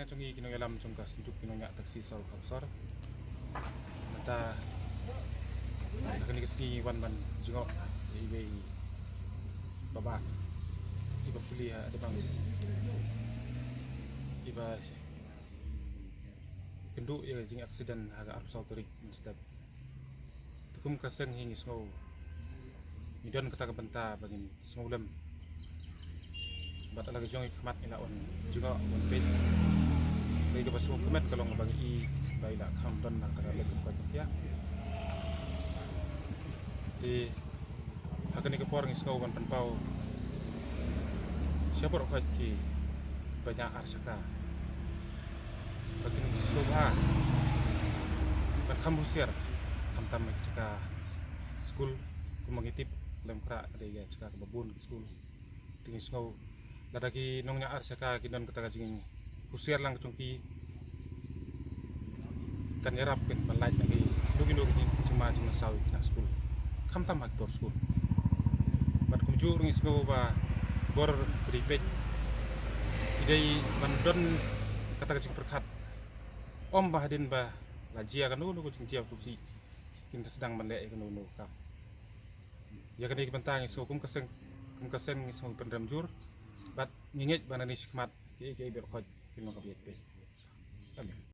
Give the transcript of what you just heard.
nga chungi kinong alam chung kas untuk kinong nya taksi sol kapsor mata nakani kasi wan ban jingok ibe baba iba puli ada bang iba kendu ya jing aksiden haga arus autorik instead tukum kaseng hingi snow midon kata benta bagin semulem bat lagi jong khmat ila on juga on page lagi pas komet kalau bagi baila kham don nak kara lagi ko ya di hakani ke por ngis kau ban panpau siapa rok ki banyak arsaka bagin subha ban kham husir kham tam cika school kumangitip lem kra ada ya cika babun school tingis kau ladaki nongnya arsaka kinon kata jing husir lang chungki kan yarap kin balai lagi dugi cuma sawi na school kham tam hak tor school bat kumju ngis ko ba bor pripet idai bandon kata jing perkhat om bahadin ba lajia kan nu jing tiap susi kita sedang mendek kan nu kap ya kan bentang so kum kaseng ngis pendam jur bat ngingit banani sikmat ke berkhot kino kabiet pe